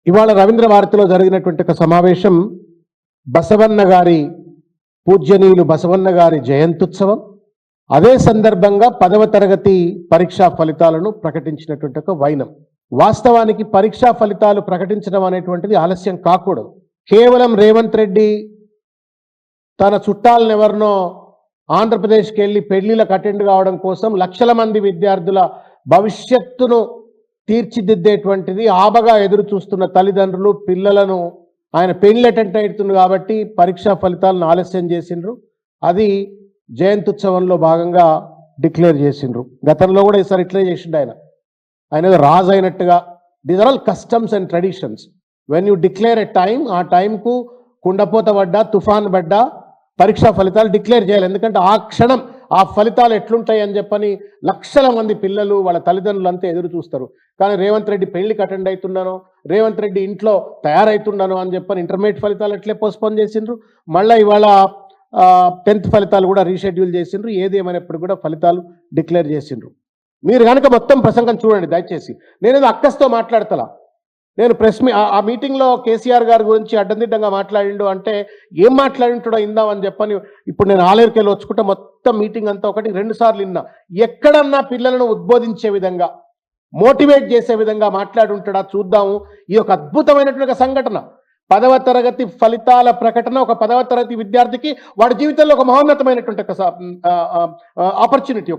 ఇవాళ రవీంద్ర భారతిలో జరిగినటువంటి ఒక సమావేశం బసవన్న గారి పూజ్యనీయులు బసవన్న గారి జయంత్యుత్సవం. అదే సందర్భంగా 10వ తరగతి పరీక్షా ఫలితాలను ప్రకటించినటువంటి ఒక వైనం. వాస్తవానికి పరీక్షా ఫలితాలు ప్రకటించడం అనేటువంటిది ఆలస్యం కాకూడదు. కేవలం రేవంత్ రెడ్డి తన చుట్టాలను ఎవరినో ఆంధ్రప్రదేశ్కి వెళ్ళి పెళ్లిలకు అటెండ్ కావడం కోసం లక్షల మంది విద్యార్థుల భవిష్యత్తును తీర్చిదిద్దేటువంటిది ఆబగా ఎదురు చూస్తున్న తల్లిదండ్రులు పిల్లలను ఆయన పెళ్లి అటెండ్ అవుతుంది కాబట్టి పరీక్షా ఫలితాలను ఆలస్యం చేసిండ్రు. అది జయంత్యుత్సవంలో భాగంగా డిక్లేర్ చేసిండ్రు. గతంలో కూడా ఈసారి ఇట్లే చేసిండు ఆయన రాజు అయినట్టుగా. These are all customs and traditions. When you declare a time, ఆ టైంకు కుండపోత పడ్డా తుఫాన్ పడ్డా పరీక్షా ఫలితాలు డిక్లేర్ చేయాలి. ఎందుకంటే ఆ క్షణం ఆ ఫలితాలు ఎట్లుంటాయి అని చెప్పని లక్షల మంది పిల్లలు వాళ్ళ తల్లిదండ్రులు అంతా ఎదురు చూస్తారు. కానీ రేవంత్ రెడ్డి పెళ్లికి అటెండ్ అవుతున్నాను, రేవంత్ రెడ్డి ఇంట్లో తయారవుతున్నాను అని చెప్పని ఇంటర్మీడియట్ ఫలితాలు ఎట్లే పోస్ట్పోన్ చేసిండ్రు. మళ్ళీ ఇవాళ 10th ఫలితాలు కూడా రీషెడ్యూల్ చేసిండ్రు. ఏది ఏమైనప్పుడు కూడా ఫలితాలు డిక్లేర్ చేసిండ్రు. మీరు కనుక మొత్తం ప్రసంగం చూడండి దయచేసి. నేనేదో అక్కస్తో మాట్లాడతలా. నేను ఆ మీటింగ్లో కేసీఆర్ గారి గురించి అడ్డందిడ్డంగా మాట్లాడిండు అంటే ఏం మాట్లాడింటాడో ఇందామని చెప్పని ఇప్పుడు నేను ఆలేరుకెళ్ళి వచ్చుకుంటే మొత్తం మీటింగ్ అంతా 1-2 సార్లు విన్నా. ఎక్కడన్నా పిల్లలను ఉద్బోధించే విధంగా మోటివేట్ చేసే విధంగా మాట్లాడుంటాడా చూద్దాము. ఇది ఒక అద్భుతమైనటువంటి సంఘటన. 10వ తరగతి ఫలితాల ప్రకటన ఒక 10వ తరగతి విద్యార్థికి వాడి జీవితంలో ఒక మహోన్నతమైనటువంటి ఒక ఆపర్చునిటీ,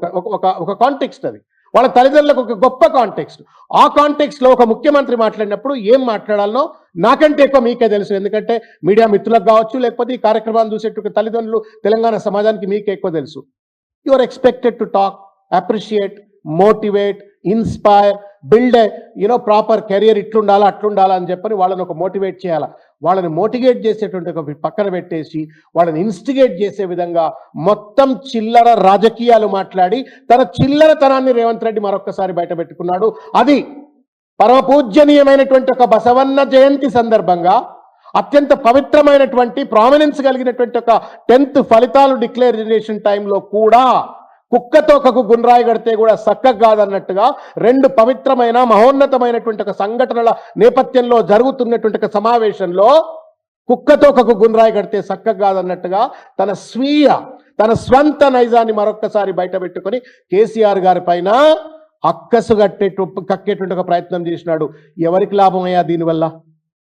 ఒక కాంటెక్స్ట్. అది వాళ్ళ తల్లిదండ్రులకు ఒక గొప్ప కాంటెక్స్ట్. ఆ కాంటెక్స్ట్లో ఒక ముఖ్యమంత్రి మాట్లాడినప్పుడు ఏం మాట్లాడాలనో నాకంటే ఎక్కువ మీకే తెలుసు. ఎందుకంటే మీడియా మిత్రులకు కావచ్చు, లేకపోతే ఈ కార్యక్రమాన్ని చూసేటువంటి తల్లిదండ్రులు తెలంగాణ సమాజానికి మీకే ఎక్కువ తెలుసు. You are expected to talk, appreciate, motivate, inspire, build proper career. ఇట్లుండాలా అట్లుండాలా అని చెప్పని వాళ్ళని ఒక మోటివేట్ చేయాలా. వాళ్ళని మోటివేట్ చేసేటువంటి ఒక పక్కన పెట్టేసి వాళ్ళని ఇన్స్టిగేట్ చేసే విధంగా మొత్తం చిల్లర రాజకీయాలు మాట్లాడి తన చిల్లరతనాన్ని రేవంత్ రెడ్డి మరొక్కసారి బయట పెట్టుకున్నాడు. అది పరమపూజ్యనీయమైనటువంటి ఒక బసవన్న జయంతి సందర్భంగా అత్యంత పవిత్రమైనటువంటి ప్రామినెన్స్ కలిగినటువంటి ఒక 10th ఫలితాలు డిక్లేరేషన్ టైంలో కూడా కుక్కతోకకు గుండ్రాయి కడితే కూడా సక్కగా కాదన్నట్టుగా 2 పవిత్రమైన మహోన్నతమైనటువంటి ఒక సంఘటనల నేపథ్యంలో జరుగుతున్నటువంటి ఒక సమావేశంలో కుక్కతోకకు గుండ్రాయి కడితే సక్కగా కాదన్నట్టుగా తన స్వంత నైజాన్ని మరొక్కసారి బయట పెట్టుకొని కేసీఆర్ గారి పైన అక్కసు కక్కేటువంటి ఒక ప్రయత్నం చేసినాడు. ఎవరికి లాభం అయ్యా దీనివల్ల?